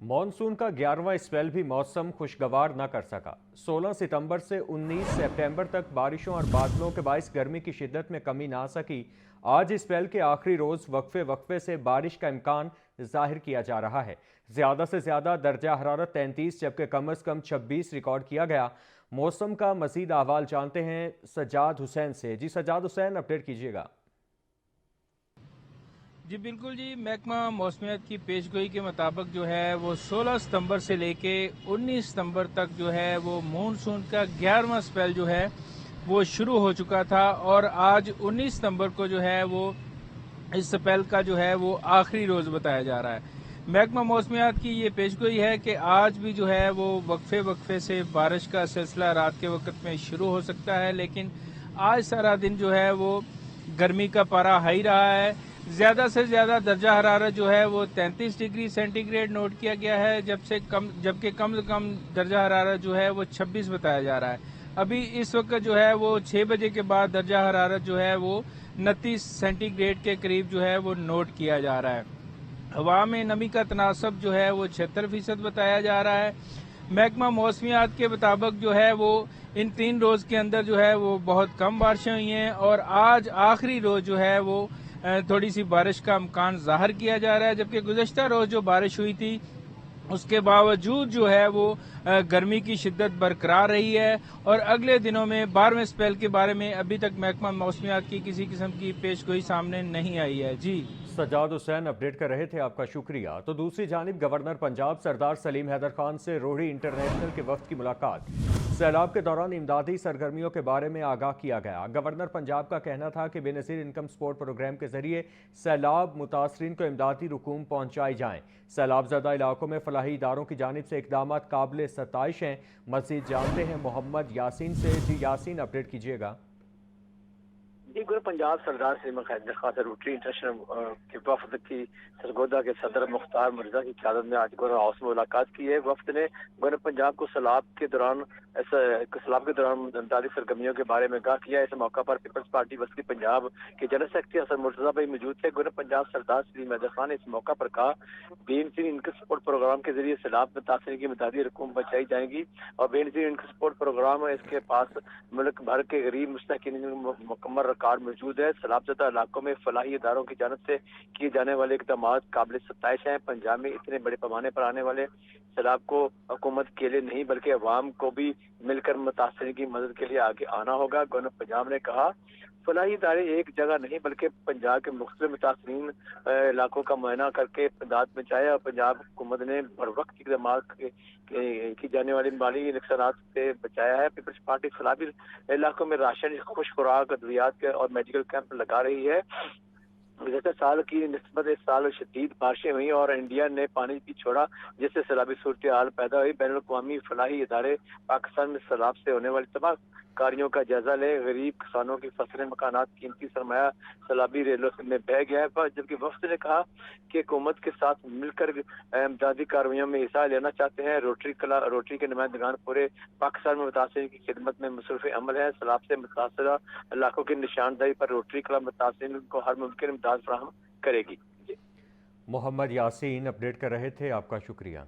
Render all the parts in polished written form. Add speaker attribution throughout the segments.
Speaker 1: Monsoon का 11वां spell भी मौसम खुशगवार न कर सका। 16 सितंबर से 19 सितंबर तक बारिशों और बादलों के बायस गर्मी की शिद्दत में कमी ना सकी। आज स्पेल के आखिरी रोज वक्फे वक्फे से बारिश का इम्कान जाहिर किया जा रहा है। ज़्यादा से ज़्यादा दर्जा हरारत 33 जबकि कम अज़ कम 26 रिकॉर्ड किया गया। मौसम का मज़ीद अहवाल जानते हैं सज्जाद हुसैन से। जी सज्जाद हुसैन, अपडेट कीजिएगा।
Speaker 2: जी बिल्कुल जी, महकमा मौसमियात की पेशगोई के मुताबिक जो है वो 16 सितंबर से लेके 19 सितंबर तक जो है वो मानसून का 11वां स्पेल जो है वो शुरू हो चुका था और आज 19 सितंबर को जो है वो इस स्पेल का जो है वो आखिरी रोज बताया जा रहा है। महकमा मौसमियात की ये पेशगोई है कि आज भी जो है वो वक्फे वक्फे से बारिश का सिलसिला रात के वक्त में शुरू हो सकता है, लेकिन आज सारा दिन जो है वो गर्मी का पारा हाई रहा है। ज्यादा से ज्यादा दर्जा हरारत जो है वो 33 डिग्री सेंटीग्रेड नोट किया गया है, जबकि कम से कम दर्जा हरारत जो है वो 26 बताया जा रहा है। अभी इस वक्त जो है वो 6 बजे के बाद दर्जा हरारत जो है वो 29 सेंटीग्रेड के करीब जो है वो नोट किया जा रहा है। हवा में नमी का तनासब जो है वो 76% बताया जा रहा है। महकमा मौसमियात के मुताबिक जो है वो इन 3 रोज के अंदर जो है वो बहुत कम बारिशें हुई हैं और आज आखिरी रोज जो है वो थोड़ी सी बारिश का इम्कान जाहिर किया जा रहा है, जबकि गुज़श्ता रोज जो बारिश हुई थी उसके बावजूद जो है वो गर्मी की शिद्दत बरकरार रही है और अगले दिनों में 12वें स्पेल के बारे में अभी तक महकमा मौसमियात की किसी किस्म की पेशगोई सामने नहीं आई है। जी
Speaker 1: सज्जाद हुसैन अपडेट कर रहे थे, आपका शुक्रिया। तो दूसरी जानिब गवर्नर पंजाब सरदार सलीम हैदर खान से रोहड़ी इंटरनेशनल के वफ्द की मुलाकात। सैलाब के दौरान इमदादी सरगर्मियों के बारे में आगाह किया गया। गवर्नर पंजाब का कहना था कि बेनज़ीर इनकम सपोर्ट प्रोग्राम के जरिए सैलाब मुतासरीन को इमदादी रकूम पहुँचाई जाएँ। सैलाब ज़दा इलाकों में फलाही इदारों की जानिब से इकदाम काबिल सताइश हैं। मज़ीद जानते हैं मोहम्मद यासीन से। जी यासीन, अपडेट कीजिएगा।
Speaker 3: जी पंजाब सरदार सलीम हैदर खान से रोटरी इंटरनेशनल के वफद की सरगोदा के सदर मुख्तार मिर्जा की क़यादत में आज गवर्नर हाउस में मुलाकात की है। वफद ने गवर्नर पंजाब को सैलाब के दौरान इमदादी सरगर्मियों के बारे में आगाह किया। इस मौका पर पीपल्स पार्टी वस्ती पंजाब के जनरल सेक्रेटरी हसन मुर्तजा भाई मौजूद थे। गवर्नर पंजाब सरदार सलीम हैदर खान ने इस मौका पर कहा बेनजीर इनकम सपोर्ट प्रोग्राम के जरिए सैलाब मुतासरीन की इमदादी रकूम बचाई जाएगी और बेनजीर इनकम सपोर्ट प्रोग्राम इसके पास मुल्क भर के गरीब मुस्तहिकीन मुकम्मल रिकॉर्ड मौजूद है। सैलाबज़दा इलाकों में फलाही इदारों की जानब से किए जाने वाले इकदाम काबिल सताइश हैं। पंजाब में इतने बड़े पैमाने पर आने वाले सैलाब को हुकूमत के लिए नहीं बल्कि अवाम को भी मिलकर मुतासरीन की मदद के लिए आगे आना होगा। गवर्नर पंजाब ने कहा फलाही इदारे एक जगह नहीं बल्कि पंजाब के मुख्तलिफ मुतासरीन इलाकों का मुआयना करके इमदाद पहुँचाया और पंजाब हुकूमत ने बर वक्त इकदाम की जाने वाली माली नुकसान से बचाया है। पीपल्स पार्टी सैलाबी इलाकों में राशन, खुश खुराक, अद्वियात और मेडिकल कैंप लगा रही है। गुज़श्ता साल की निस्बत इस साल शदीद बारिशें हुई और इंडिया ने पानी भी छोड़ा जिससे सैलाबी सूरत हाल पैदा हुई। बैनुल अक़वामी फलाही इदारे पाकिस्तान में सैलाब से होने वाली तबाह कारियों का जायजा ले। गरीब किसानों की फसलें, मकानात, कीमती सरमाया सैलाबी रेलों में बह गया है। जबकि वफ्द ने कहा कि हुकूमत के साथ मिलकर इमदादी कार्रवाइयों में हिस्सा लेना चाहते हैं। रोटरी के नुमाइंदगान पूरे पाकिस्तान में मुतासरीन की खिदमत में मुसरफ अमल है। सैलाब से मुतासरा इलाकों की निशानदही पर रोटरी क्लब मुतासरीन को हर मुमकिन इमदाद फराहम करेगी।
Speaker 1: मोहम्मद यासीन अपडेट कर रहे थे, आपका शुक्रिया।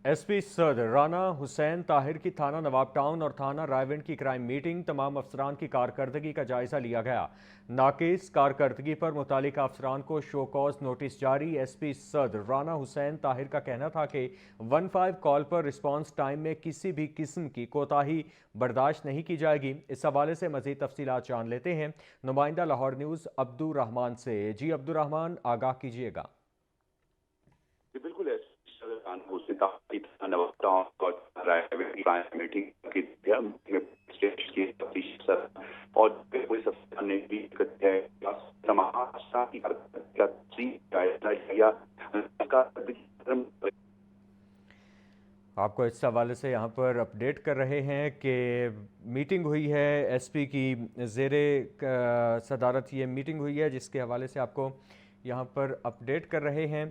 Speaker 1: एसपी सदर राना हुसैन ताहिर की थाना नवाब टाउन और थाना रायविंड की क्राइम मीटिंग। तमाम अफसरान की कारकर्दगी का जायजा लिया गया। नाकिस कारकर्दगी पर मुतालिका अफसरान को शो कॉज नोटिस जारी। एसपी सदर राना हुसैन ताहिर का कहना था कि 15 कॉल पर रिस्पांस टाइम में किसी भी किस्म की कोताही बर्दाश्त नहीं की जाएगी। इस हवाले से मजीद तफसीलात जान लेते हैं नुमाइंदा लाहौर न्यूज़ अब्दुर रहमान से। जी अब्दुर रहमान, आगाह कीजिएगा।
Speaker 4: बिल्कुल और पुलिस अफसर ने भी
Speaker 1: आपको इस हवाले से यहाँ पर अपडेट कर रहे हैं कि मीटिंग हुई है एसपी की ज़ेरे सदारत। ये मीटिंग हुई है जिसके हवाले से आपको यहाँ पर अपडेट कर रहे हैं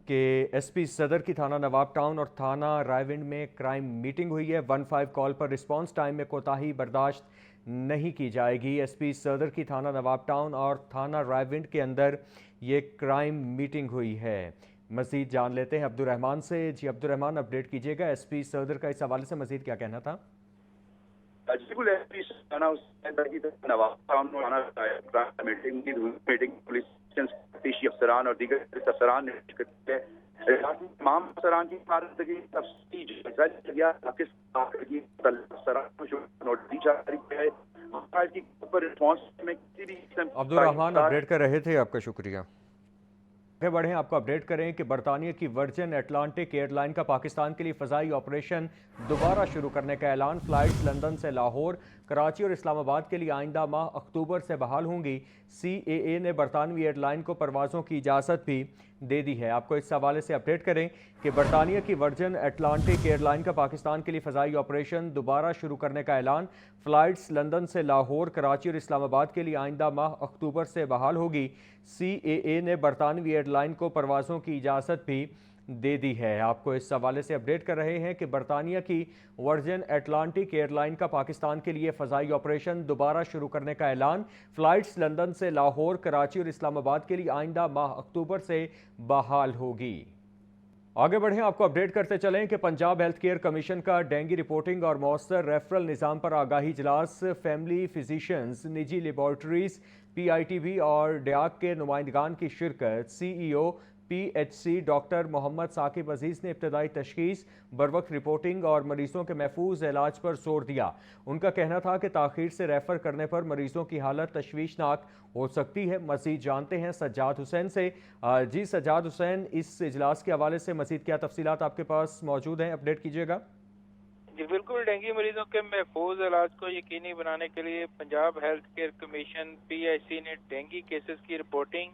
Speaker 1: कि एसपी सदर की थाना नवाब टाउन और थाना रायविंड में क्राइम मीटिंग हुई है। 15 कॉल पर रिस्पांस टाइम में कोताही बर्दाश्त नहीं की जाएगी। एसपी सदर की थाना नवाब टाउन और थाना रायविंड के अंदर ये क्राइम मीटिंग हुई है। मजीद जान लेते हैं अब्दुर्रहमान से। जी अब्दुर्रहमान, अपडेट कीजिएगा, एसपी सदर का इस हवाले से मजीद क्या कहना था?
Speaker 4: बिल्कुल एसपी सुल्ताना हुसैन की नवाब टाउन में आना मीटिंग पुलिस अफसरान और दीगर अफसरान ने शिरकत की है। तमाम अफसरान की कारकर्दगी तफसीली जायजा लिया गया। अफसरान को नोटिस जारी किया है। इसकी ऊपर रिस्पॉन्स में किसी भी
Speaker 1: अब्दुर्रहमान अपडेट कर रहे थे, आपका शुक्रिया। आगे बढ़ें, आपको अपडेट करें कि बरतानिया की वर्जिन एटलांटिक एयरलाइन का पाकिस्तान के लिए फ़ज़ाई ऑपरेशन दोबारा शुरू करने का ऐलान। फ़्लाइट्स लंदन से लाहौर, कराची और इस्लामाबाद के लिए आइंदा माह अक्टूबर से बहाल होंगी। CAA ने बरतानवी एयरलाइन को परवाज़ों की इजाज़त भी दे दी है। आपको इस हवाले से अपडेट करें कि बरतानिया की वर्जिन एटलांटिक एयरलाइन का पाकिस्तान के लिए फ़ज़ाई ऑपरेशन दोबारा शुरू करने का ऐलान। फ़्लाइट्स लंदन से लाहौर, कराची और इस्लामाबाद के लिए आइंदा माह अक्टूबर से बहाल होगी। CAA ने बरतानवी एयरलाइन को परवाज़ों की इजाज़त भी दे दी है। आपको इस हवाले से अपडेट कर रहे हैं कि बरतानिया की वर्जिन एटलांटिक एयरलाइन का पाकिस्तान के लिए फ़ज़ाई ऑपरेशन दोबारा शुरू करने का ऐलान। फ़्लाइट्स लंदन से लाहौर, कराची और इस्लामाबाद के लिए आइंदा माह अक्टूबर से बहाल होगी। आगे बढ़ें, आपको अपडेट करते चलें कि पंजाब हेल्थ केयर कमीशन का डेंगू रिपोर्टिंग और मौसर रेफरल निज़ाम पर आगाही इजलास। फैमिली फिजिशियंस, निजी लेबॉर्ट्रीज, PITB और DIAC के नुमाइंदगान की शिरकत। CEO PHC doctor Mohammad Saqib Aziz ने इब्तदाई तशखीस, बरवक्त रिपोर्टिंग और मरीजों के महफूज इलाज पर जोर दिया। उनका कहना था कि ताख़ीर से रेफ़र करने पर मरीजों की हालत तशवीशनाक हो सकती है। मज़ीद जानते हैं सज्जाद हुसैन से। जी सज्जाद हुसैन, इस इजलास के हवाले से मज़ीद क्या तफसीलात आपके पास मौजूद हैं, अपडेट कीजिएगा।
Speaker 2: जी बिल्कुल, डेंगू मरीजों के महफूज इलाज को यकीनी बनाने के लिए Punjab health care commission PIC ने डेंगू केसेस की रिपोर्टिंग,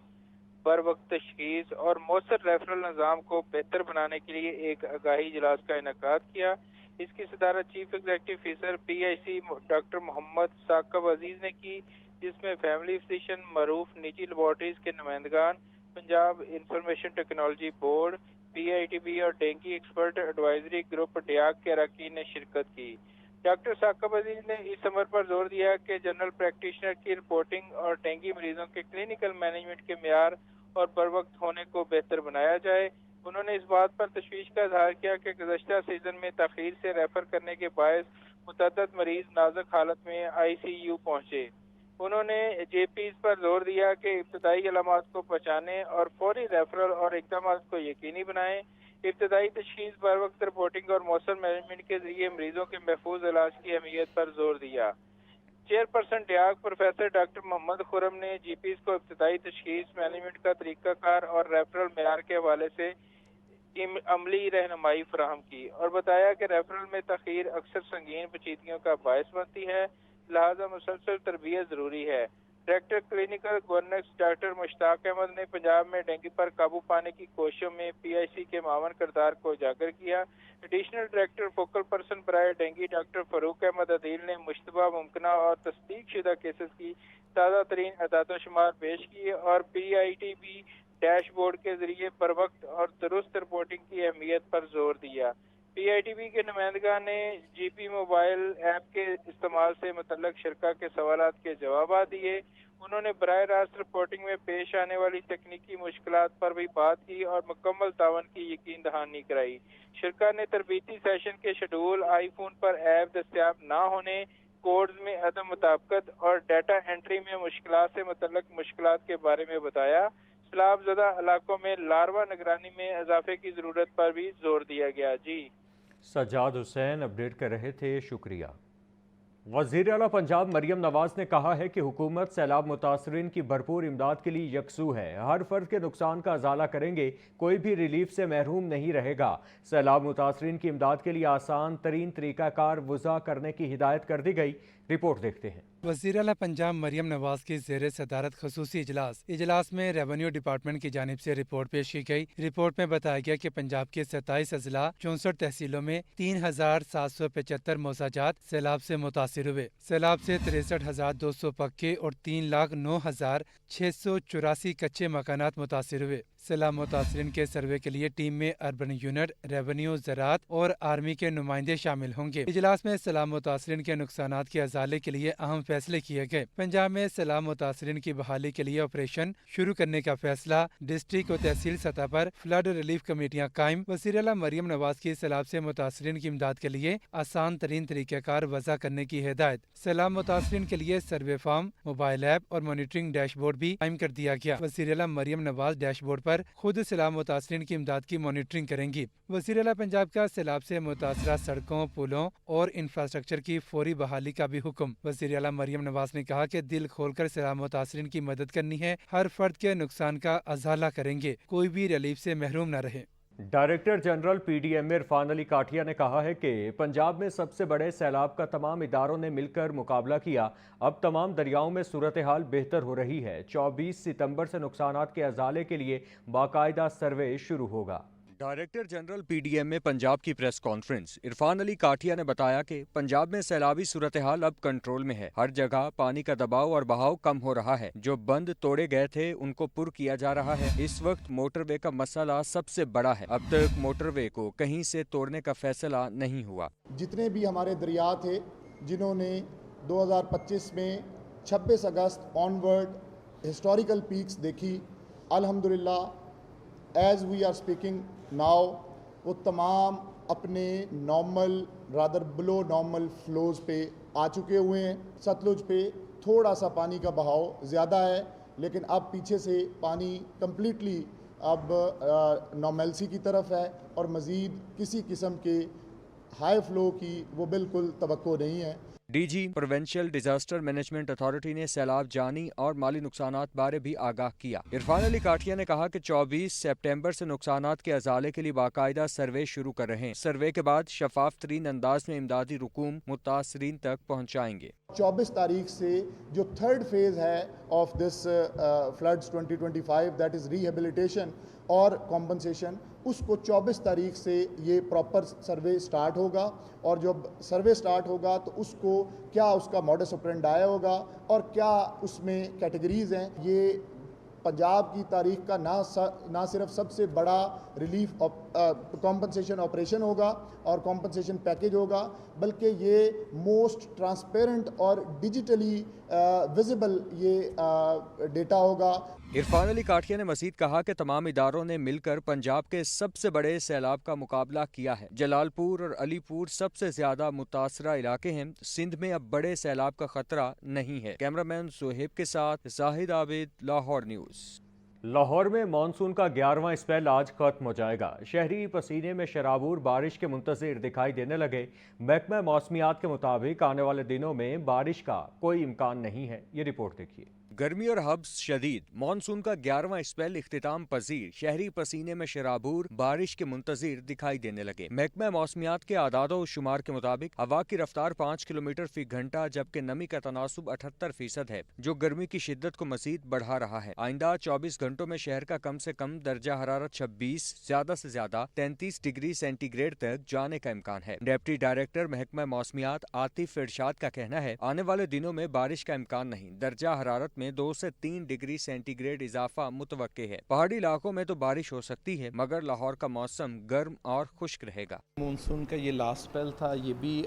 Speaker 2: बर वक्त तशखीस और मौसर रेफरल निज़ाम को बेहतर बनाने के लिए एक आगाही इजलास का इनेकाद किया। इसकी सदारत chief executive officer PIC doctor Mohammad Saqib Aziz ने की, जिसमें फैमिली फिजिशियन, मरूफ निजी लेबॉर्ट्रीज के नुमाइंदगान, Punjab information technology board, PITB और dengue expert advisory group DIAC के अरकान ने शिरकत की। डॉक्टर साकिब अजीज ने इस अमर पर जोर दिया कि जनरल प्रैक्टिशनर की रिपोर्टिंग और डेंगू मरीजों के क्लिनिकल मैनेजमेंट के मेयार और बर वक्त होने को बेहतर बनाया जाए। उन्होंने इस बात पर तशवीश का इजहार किया कि गुज़श्ता सीजन में ताख़ीर से रेफर करने के बायस मुतअद्दिद मरीज नाजुक हालत में ICU पहुंचे। उन्होंने JPs पर जोर दिया कि इब्तदाई अलामात को पहचानें और फौरी रेफरल और इक़दाम को यकीनी बनाएं। इब्तदाई तशखीस, बर वक्त रिपोर्टिंग और मौसम मैनेजमेंट के जरिए मरीजों के महफूज इलाज की अहमियत पर जोर दिया। Chairperson DIAC professor doctor Mohammad Khurram ने GPs को इब्तदाई तशखीस, मैनेजमेंट का तरीकाकार और रेफरल मेयार के हवाले से अमली रहनुमाई फराहम की और बताया कि रेफरल में ताख़ीर अक्सर संगीन पेचीदगियों का बायस बनती है, लिहाजा मुसलसल तरबियत जरूरी है। Director clinical governance doctor Mushtaq Ahmed ने पंजाब में डेंगू पर काबू पाने की कोशिशों में PIC के मावन किरदार को उजागर किया। एडिशनल डायरेक्टर फोकल पर्सन बराए डेंगू डॉक्टर फरूक अहमद अदील ने मुश्तबा, मुमकिना और तस्दीक शुदा केसेस की ताज़ा तरीन अदाद शुमार पेश किए और PITB डैशबोर्ड के जरिए बर वक्त और दुरुस्त रिपोर्टिंग की अहमियत पर जोर दिया। PITB के नुमाइंदगा ने GP मोबाइल ऐप के इस्तेमाल से मुतल्लक शरका के सवालात के जवाब दिए। उन्होंने बराह रास्त रिपोर्टिंग में पेश आने वाली तकनीकी मुश्किलात पर भी बात की और मुकम्मल तावन की यकीन दहानी कराई। शरका ने तरबीती सेशन के शेड्यूल, आईफोन पर ऐप दस्तियाब ना होने, कोड्स में अदम मुताबिकत और डाटा एंट्री में मुश्किलात से मुतल्लक मुश्किलात के बारे में बताया। सैलाब ज़दा इलाकों में लार्वा निगरानी में इजाफे की ज़रूरत पर भी जोर दिया गया। जी
Speaker 1: सज्जाद हुसैन अपडेट कर रहे थे, शुक्रिया। वज़ीर आला पंजाब मरियम नवाज ने कहा है कि हुकूमत सैलाब मुतासरीन की भरपूर इमदाद के लिए यकसू है। हर फर्द के नुकसान का अजाला करेंगे, कोई भी रिलीफ से महरूम नहीं रहेगा। सैलाब मुतासरीन की इमदाद के लिए आसान तरीन तरीक़ाकार वज़ा करने की हिदायत कर दी गई। रिपोर्ट देखते हैं।
Speaker 5: वज़ीर आला पंजाब मरियम नवाज की ज़ेर सदारत खसूसी इजलास में रेवेन्यू डिपार्टमेंट की जानिब से रिपोर्ट पेश की गई। रिपोर्ट में बताया गया कि पंजाब के 27 अजला 64 तहसीलों में 3775 मौसाजात सैलाब से मुतासिर हुए। सैलाब से 63,200 पक्के और 3,09,684 कच्चे मकानात मुतासिर हुए। सैलाब मुतासरीन के सर्वे के लिए टीम में अर्बन यूनिट, रेवेन्यू, ज़राअत और आर्मी के नुमाइंदे शामिल होंगे। इजलास में सैलाब मुतासरीन के नुकसानात के अजाले के लिए अहम फैसले किए गए। पंजाब में सैलाब मुतासरीन की बहाली के लिए ऑपरेशन शुरू करने का फैसला, डिस्ट्रिक्ट और तहसील सतह पर फ्लड रिलीफ कमेटियाँ कायम। वज़ीर आला मरियम नवाज की सैलाब से मुतासरीन की इमदाद के लिए आसान तरीन तरीक़ाकार वज़ा करने की हिदायत। सैलाब मुतासरीन के लिए सर्वे फार्म, मोबाइल ऐप और मॉनिटरिंग डैशबोर्ड भी कायम कर दिया गया। वज़ीर आला मरियम नवाज डैशबोर्ड पर खुद सैलाब मुतासरीन की इमदाद की मॉनिटरिंग करेंगी। वज़ीर आला पंजाब का सैलाब से मुतासरा सड़कों, पुलों और इंफ्रास्ट्रक्चर की फौरी बहाली का भी हुक्म। वज़ीर आला मरियम नवाज ने कहा कि दिल खोलकर सैलाब मुतासरीन की मदद करनी है, हर फर्द के नुकसान का अजाला करेंगे, कोई भी रिलीफ से महरूम न रहे।
Speaker 1: Director general PDMA Irfan Ali Kathia ने कहा है कि पंजाब में सबसे बड़े सैलाब का तमाम इदारों ने मिलकर मुकाबला किया। अब तमाम दरियाओं में सूरत हाल बेहतर हो रही है। 24 सितंबर से नुकसानात के अजाले के लिए बाकायदा सर्वे शुरू होगा। डायरेक्टर जनरल पीडीएमए पंजाब की प्रेस कॉन्फ्रेंस इरफान अली काठिया ने बताया कि पंजाब में सैलाबी सूरत हाल अब कंट्रोल में है। हर जगह पानी का दबाव और बहाव कम हो रहा है। जो बंद तोड़े गए थे उनको पुर किया जा रहा है। इस वक्त मोटरवे का मसला सबसे बड़ा है। अब तक मोटरवे को कहीं से तोड़ने का फैसला नहीं हुआ।
Speaker 6: जितने भी हमारे दरिया थे जिन्होंने 2025 में 26 अगस्त ऑनवर्ड हिस्टोरिकल पीक्स देखी, अल्हम्दुलिल्लाह as we are speaking now वो तमाम अपने normal rather below normal flows पे आ चुके हुए हैं। सतलुज पे थोड़ा सा पानी का बहाव ज़्यादा है, लेकिन अब पीछे से पानी कम्प्लीटली अब नॉर्मलसी की तरफ है और मज़ीद किसी किस्म के हाई फ्लो की वो बिल्कुल तवक्को नहीं है।
Speaker 1: DG provincial disaster management authority ने सैलाब जानी और माली नुकसानात बारे भी आगाह किया। इरफान अली काठिया ने कहा कि 24 सितंबर से नुकसानात के अजाले के लिए बाकायदा सर्वे शुरू कर रहे हैं। सर्वे के बाद शफाफ तरीन अंदाज में इमदादी रुकूम मुतासरीन तक पहुँचाएंगे।
Speaker 6: 24 तारीख से जो थर्ड फेज है of this floods 2025 that is rehabilitation और कॉम्पनसेशन, उसको 24 तारीख से ये प्रॉपर सर्वे स्टार्ट होगा और जब सर्वे स्टार्ट होगा तो उसको क्या उसका मॉडस ऑपरेंडाई होगा और क्या उसमें कैटेगरीज़ हैं। ये पंजाब की तारीख का ना सिर्फ सबसे बड़ा रिलीफ कॉम्पनसेशन ऑपरेशन होगा और कॉम्पनसेशन पैकेज होगा, बल्कि ये मोस्ट ट्रांसपेरेंट और डिजिटली विजिबल ये डेटा होगा।
Speaker 1: इरफान अली काठिया ने मजीद कहा कि तमाम इदारों ने मिलकर पंजाब के सबसे बड़े सैलाब का मुकाबला किया है। जलालपुर और अलीपुर सबसे ज्यादा मुतासरा इलाके हैं। सिंध में अब बड़े सैलाब का खतरा नहीं है। कैमरामैन सोहेब के साथ जाहिद आबिद, लाहौर न्यूज़। लाहौर में मानसून का 11वां स्पेल आज खत्म हो जाएगा। शहरी पसीने में शराबूर बारिश के मुंतज़िर दिखाई देने लगे। महकमा मौसमियात के मुताबिक आने वाले दिनों में बारिश का कोई इम्कान नहीं है। ये रिपोर्ट देखिए। गर्मी और हब्स शदीद, मानसून का 11वां स्पेल इख्तिताम पजीर, शहरी पसीने में शराबूर बारिश के मुंतज़िर दिखाई देने लगे। महकमा मौसमियात के आदादो शुमार के मुताबिक हवा की रफ्तार 5 किलोमीटर फी घंटा जबकि नमी का तनासुब 78% है, जो गर्मी की शिद्दत को मजीद बढ़ा रहा है। आइंदा 24 घंटों में शहर का कम से कम दर्जा हरारत 26, ज्यादा से ज्यादा 33 डिग्री सेंटीग्रेड तक जाने का इम्कान है। डिप्टी डायरेक्टर महकमा मौसमियात आतिफ इरशाद का कहना है, आने वाले दिनों में बारिश का इम्कान नहीं। दर्जा हरारत में 2 से 3 डिग्री सेंटीग्रेड इजाफा मुतवक्के है। पहाड़ी इलाकों में तो बारिश हो सकती है, मगर लाहौर का मौसम गर्म और खुश्क रहेगा।
Speaker 7: मानसून का ये लास्ट स्पेल था, ये भी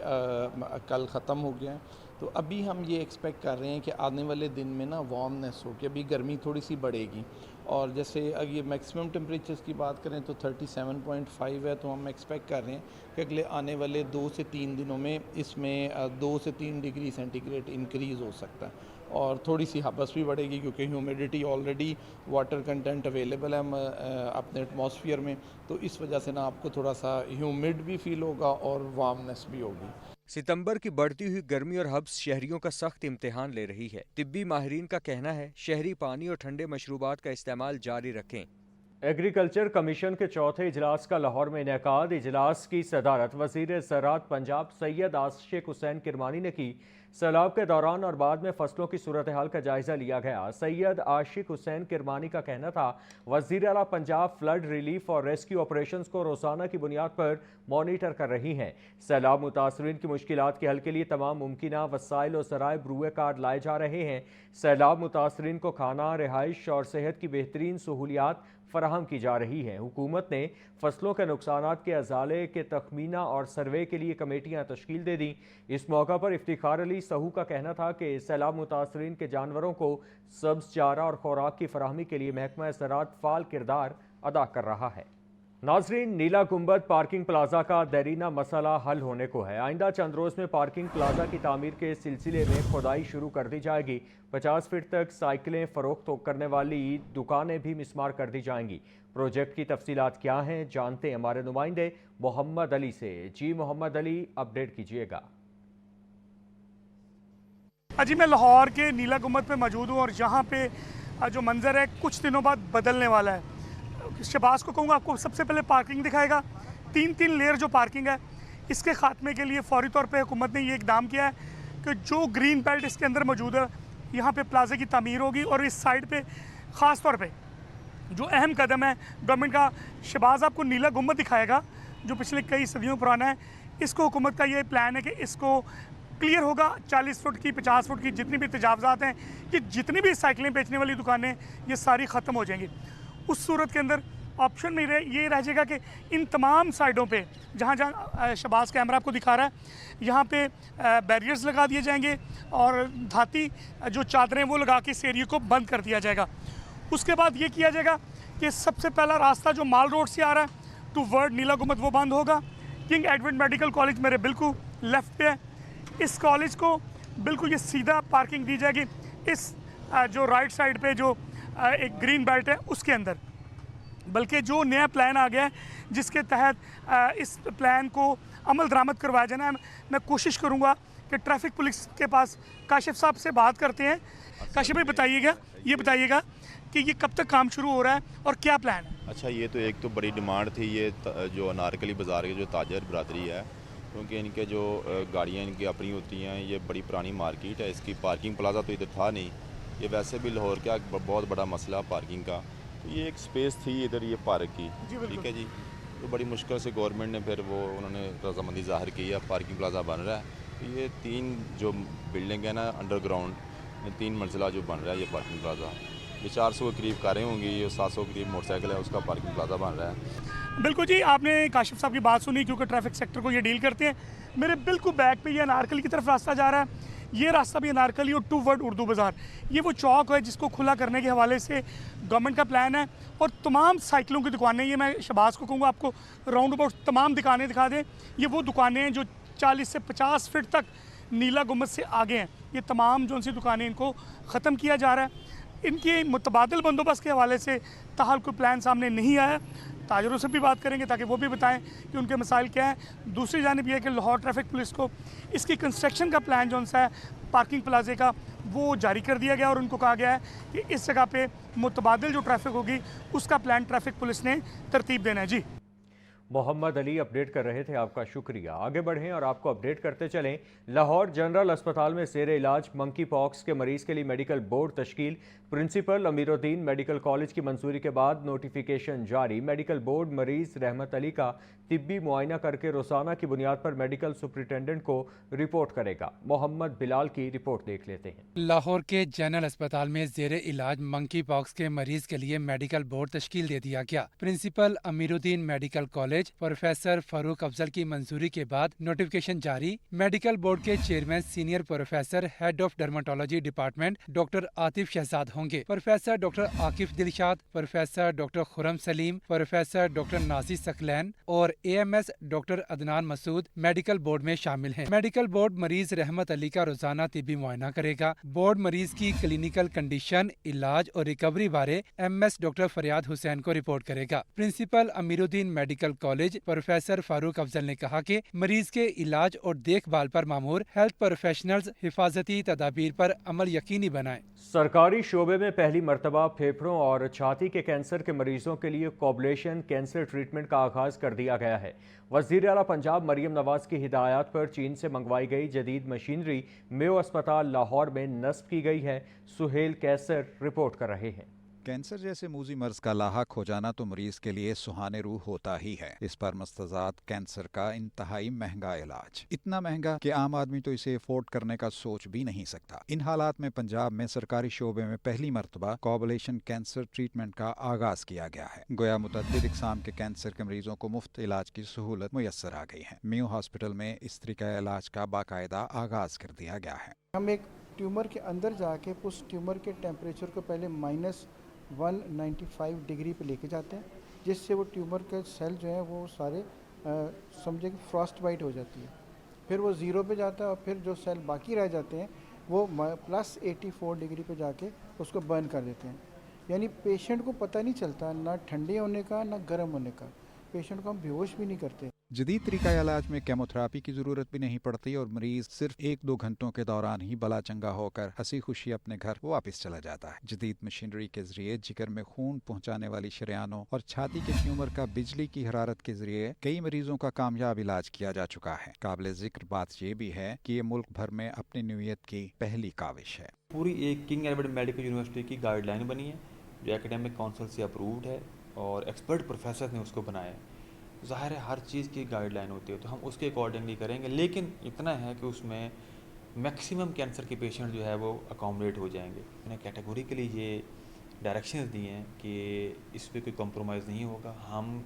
Speaker 7: कल ख़त्म हो गया। तो अभी हम ये एक्सपेक्ट कर रहे हैं कि आने वाले दिन में ना वार्मनेस हो कि अभी गर्मी थोड़ी सी बढ़ेगी। और जैसे अगर ये मैक्सिमम टेम्परेचर्स की बात करें तो 37.5 है, तो हम एक्सपेक्ट कर रहे हैं कि अगले आने वाले 2 से 3 दिनों में इसमें 2 से 3 डिग्री सेंटीग्रेड इंक्रीज़ हो सकता है और थोड़ी सी हबस भी बढ़ेगी क्योंकि humidity already water content available है अपने एटमॉस्फेयर में, तो इस वजह से ना आपको थोड़ा सा ह्यूमिड भी फील होगा और वार्मनेस भी होगी।
Speaker 1: सितंबर की बढ़ती हुई गर्मी और हब्स शहरियों का सख्त इम्तिहान ले रही है। तिब्बी माहिरीन का कहना है, शहरी पानी और ठंडे मशरूबात का इस्तेमाल जारी रखें। एग्रीकल्चर कमीशन के चौथे इजलास का लाहौर में इनेकाद। इजलास की सदारत वज़ीर ज़राअत पंजाब सैयद आशिक हुसैन किरमानी ने की। सैलाब के दौरान और बाद में फसलों की सूरत हाल का जायजा लिया गया। सैयद आशिक हुसैन किरमानी का कहना था, वज़ीर आला पंजाब फ्लड रिलीफ और रेस्क्यू ऑपरेशंस को रोजाना की बुनियाद पर मॉनिटर कर रही हैं। सैलाब मुतासरीन की मुश्किलात के हल के लिए तमाम मुमकिना वसाइल और ज़राए ब्रूए कार्ड लाए जा रहे हैं। सैलाब मुतासरीन को खाना, रिहाइश और सेहत की बेहतरीन सहूलियात فراہم کی جا رہی ہیں۔ حکومت نے فصلوں کے نقصانات کے ازالے کے تخمینہ اور سروے کے لیے کمیٹیاں تشکیل دے دیں۔ اس موقع پر افتخار علی سہو کا کہنا تھا کہ سیلاب متاثرین کے جانوروں کو سبز چارہ اور خوراک کی فراہمی کے لیے محکمہ زراعت فعال کردار ادا کر رہا ہے۔ ناظرین، نیلا گنبد پارکنگ پلازا کا دیرینہ مسئلہ حل ہونے کو ہے۔ آئندہ چند روز میں پارکنگ پلازا کی تعمیر کے سلسلے میں کھدائی شروع کر دی جائے گی۔ 50 فٹ تک سائیکلیں فروخت کرنے والی دکانیں بھی مسمار کر دی جائیں گی۔ پروجیکٹ کی تفصیلات کیا ہیں، جانتے ہیں ہمارے نمائندے محمد علی سے۔ جی محمد علی، اپڈیٹ کیجیے گا۔
Speaker 8: جی، میں لاہور کے نیلا گنبد پہ موجود ہوں اور یہاں پہ جو منظر ہے کچھ دنوں بعد بدلنے والا ہے۔ شہباز کو کہوں گا آپ کو سب سے پہلے پارکنگ دکھائے گا۔ تین لیئر جو پارکنگ ہے اس کے خاتمے کے لیے فوری طور پہ حکومت نے یہ اقدام کیا ہے کہ جو گرین بیلٹ اس کے اندر موجود ہے یہاں پہ پلازے کی تعمیر ہوگی، اور اس سائڈ پہ خاص طور پہ جو اہم قدم ہے گورنمنٹ کا، شہباز آپ کو نیلا گنبد دکھائے گا جو پچھلے کئی صدیوں پرانا ہے۔ اس کو حکومت کا یہ پلان ہے کہ اس کو کلیئر ہوگا، 40 فٹ کی 50 فٹ کی جتنی بھی تجاوزات ہیں، یہ جتنی بھی سائیکلیں بیچنے والی دکانیں یہ ساری ختم ہو جائیں گی۔ اس صورت کے اندر آپشن میں یہ رہ جائے گا کہ ان تمام سائڈوں پہ جہاں جہاں شہباز کیمرہ آپ کو دکھا رہا ہے یہاں پہ بیریئرز لگا دیے جائیں گے اور دھاتی جو چادریں وہ لگا کے اس ایریے کو بند کر دیا جائے گا۔ اس کے بعد یہ کیا جائے گا کہ سب سے پہلا راستہ جو مال روڈ سے آ رہا ہے ٹو ورڈ نیلا گنبد وہ بند ہوگا۔ کنگ ایڈورڈ میڈیکل کالج میرے بالکل لیفٹ پہ ہے، اس کالج کو بالکل یہ سیدھا پارکنگ دی جائے گی اس جو رائٹ سائڈ پہ جو ایک گرین بیلٹ ہے اس کے اندر۔ بلکہ جو نیا پلان آ گیا ہے جس کے تحت اس پلان کو عمل درآمد کروایا جانا ہے، میں کوشش کروں گا کہ ٹریفک پولیس کے پاس کاشف صاحب سے بات کرتے ہیں۔ کاشف بھائی بتائیے گا کہ یہ کب تک کام شروع ہو رہا ہے اور کیا پلان ہے؟
Speaker 9: اچھا، یہ تو ایک تو بڑی ڈیمانڈ تھی، یہ جو انارکلی بازار کے جو تاجر برادری ہے، کیونکہ ان کے جو گاڑیاں ان کی اپنی ہوتی ہیں، یہ بڑی پرانی مارکیٹ ہے، اس کی پارکنگ پلازا تو ادھر تھا نہیں۔ یہ ویسے بھی لاہور کا بہت بڑا مسئلہ پارکنگ کا، تو یہ ایک سپیس تھی ادھر یہ پارک کی، ٹھیک ہے جی۔ تو بڑی مشکل سے گورنمنٹ نے پھر انہوں نے رضامندی ظاہر کی ہے، پارکنگ پلازا بن رہا ہے۔ تو یہ 3 جو بلڈنگ ہے نا انڈر گراؤنڈ، 3 منزلہ جو بن رہا ہے یہ پارکنگ پلازا، یہ 400 کے قریب کاریں ہوں گی، یہ 700 کے قریب موٹر سائیکل ہے، اس کا پارکنگ پلازا بن رہا ہے۔
Speaker 8: بالکل جی، آپ نے کاشف صاحب کی بات سنی، کیونکہ ٹریفک سیکٹر کو یہ ڈیل کرتے ہیں۔ میرے بالکل بیک پہ یہ انارکلی کی طرف راستہ جا رہا ہے، یہ راستہ بھی انارکلی اور ٹو ورڈ اردو بازار، یہ وہ چوک ہے جس کو کھلا کرنے کے حوالے سے گورنمنٹ کا پلان ہے۔ اور تمام سائیکلوں کی دکانیں، یہ میں شہباز کو کہوں گا آپ کو راؤنڈ اباؤٹ تمام دکانیں دکھا دیں، یہ وہ دکانیں ہیں جو 40 سے 50 فٹ تک نیلا گنبد سے آگے ہیں، یہ تمام جو سی دکانیں ان کو ختم کیا جا رہا ہے۔ ان کے متبادل بندوبست کے حوالے سے تاحال کوئی پلان سامنے نہیں آیا، تاجروں سے بھی بات کریں گے تاکہ وہ بھی بتائیں کہ ان کے مسائل کیا ہیں۔ دوسری جانب یہ ہے کہ لاہور ٹریفک پولیس کو اس کی کنسٹرکشن کا پلان جو ہے پارکنگ پلازے کا وہ جاری کر دیا گیا، اور ان کو کہا گیا ہے کہ اس جگہ پہ متبادل جو ٹریفک ہوگی اس کا پلان ٹریفک پولیس نے ترتیب دینا ہے۔ جی
Speaker 1: محمد علی اپڈیٹ کر رہے تھے، آپ کا شکریہ۔ آگے بڑھیں اور آپ کو اپڈیٹ کرتے چلیں۔ لاہور جنرل اسپتال میں زیر علاج منکی پاکس کے مریض کے لیے میڈیکل بورڈ تشکیل۔ Principal Ameer uddin medical college کی منظوری کے بعد نوٹیفیکیشن جاری۔ میڈیکل بورڈ مریض رحمت علی کا طبی معائنہ کر کے روزانہ کی بنیاد پر میڈیکل سپرنٹینڈنٹ کو رپورٹ کرے گا۔ محمد بلال کی رپورٹ دیکھ لیتے ہیں۔
Speaker 5: لاہور کے جنرل اسپتال میں زیر علاج منکی پاکس کے مریض کے لیے میڈیکل بورڈ تشکیل دے دیا گیا۔ Principal Ameer uddin medical college professor Farooq Afzal کی منظوری کے بعد نوٹیفیکیشن جاری۔ میڈیکل بورڈ کے chairman senior professor head of dermatology department doctor Atif Shahzad ہوں گے۔ Professor doctor Aqif Dilshad, professor doctor Khurram Saleem, professor doctor Nazi Saqlain اور A M S doctor Adnan Masood medical board میں شامل ہیں۔ میڈیکل بورڈ مریض رحمت علی کا روزانہ طبی معائنہ کرے گا۔ بورڈ مریض کی کلینیکل کنڈیشن، علاج اور ریکوری بارے ایم ایس ڈاکٹر فریاد حسین کو رپورٹ کرے گا۔ Principal Ameer uddin medical college professor Farooq افضل نے کہا کہ مریض کے علاج اور دیکھ بھال پر مامور ہیلتھ پروفیشنلز حفاظتی تدابیر پر عمل یقینی بنائیں۔
Speaker 1: سرکاری شعبے میں پہلی مرتبہ پھیپھڑوں اور چھاتی کے کینسر کے مریضوں کے لیے کوبلیشن کینسر ٹریٹمنٹ کا آغاز کر دیا گیا ہے۔ وزیر اعلیٰ پنجاب مریم نواز کی ہدایات پر چین سے منگوائی گئی جدید مشینری میو اسپتال لاہور میں نصب کی گئی ہے۔ سہیل کیسر رپورٹ کر رہے ہیں۔
Speaker 10: कैंसर जैसे मूजी मर्ज का लाहक हो जाना तो मरीज के लिए सुहाने रूह होता ही है। इस पर मुस्तजाद कैंसर का इंतहाई महंगा इलाज, इतना महंगा कि आम आदमी तो इसे अफोर्ड करने का सोच भी नहीं सकता। इन हालात में पंजाब में सरकारी शोबे में पहली मरतबा कोआगुलेशन कैंसर ट्रीटमेंट का आगाज किया गया है। गोया मुतअद्दिद इक़साम के कैंसर के मरीजों को मुफ्त इलाज की सहूलत मुयस्सर आ गई है। मेयो हॉस्पिटल में इस तरीका इलाज का बाकायदा आगाज कर दिया गया है।
Speaker 11: हम एक ट्यूमर के अंदर जाके उस ट्यूमर के टेम्परेचर को पहले -195 डिग्री पे लेके जाते हैं, जिससे वो ट्यूमर के सेल जो हैं वो सारे समझे कि फ्रॉस्ट बाइट हो जाती है। फिर वो ज़ीरो पे जाता है और फिर जो सेल बाकी रह जाते हैं वो +84 डिग्री पे जाके उसको बर्न कर देते हैं। यानी पेशेंट को पता नहीं चलता ना ठंडे होने का ना गर्म होने का, पेशेंट को हम बेहोश भी नहीं करते।
Speaker 10: जदीद तरीका इलाज में केमोथेरापी की ज़रूरत भी नहीं पड़ती और मरीज सिर्फ 1-2 घंटों के दौरान ही बला चंगा होकर हंसी खुशी अपने घर वापस चला जाता है। जदीद मशीनरी के जरिए जिगर में खून पहुंचाने वाली शरियानों और छाती के ट्यूमर का बिजली की हरारत के जरिए कई मरीजों का कामयाब इलाज किया जा चुका है। काबिल जिक्र बात ये भी है कि ये मुल्क भर में अपनी न्यूयत की पहली काविश है।
Speaker 12: पूरी एक किंग एडवर्ड मेडिकल यूनिवर्सिटी की गाइडलाइन बनी है जो एकेडमिक काउंसिल से अप्रूव्ड है और एक्सपर्ट प्रोफेसर ने उसको बनाया है। ज़ाहिर है हर चीज़ की गाइडलाइन होती है तो हम उसके अकॉर्डिंगली करेंगे, लेकिन इतना है कि उसमें मैक्सिमम कैंसर के पेशेंट जो है वो अकोमोडेट हो जाएंगे। मैंने कैटेगोरिकली ये डायरेक्शंस दिए हैं कि इस पर कोई कॉम्प्रोमाइज़ नहीं होगा, हम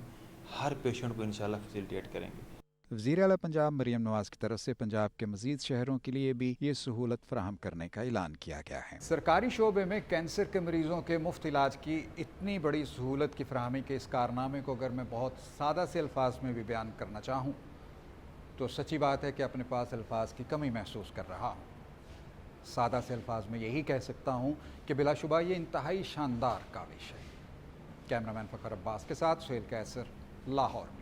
Speaker 12: हर पेशेंट को इंशाल्लाह फैसिलिटेट करेंगे।
Speaker 10: वज़ीर आला पंजाब मरियम नवाज़ की तरफ से पंजाब के मज़ीद शहरों के लिए भी ये सहूलत फराहम करने का ऐलान किया गया है।
Speaker 13: सरकारी शोबे में कैंसर के मरीज़ों के मुफ्त इलाज की इतनी बड़ी सहूलत की फराहमी के इस कारनामे को अगर मैं बहुत सादा से अल्फाज में भी बयान करना चाहूँ तो सच्ची बात है कि अपने पास अल्फाज की कमी महसूस कर रहा हूँ। सादा से अल्फाज में यही कह सकता हूँ कि बिलाशुबा ये इंतहाई शानदार काविश है। कैमरामैन फ़खर अब्बास के साथ सुहेल कैसर, लाहौर।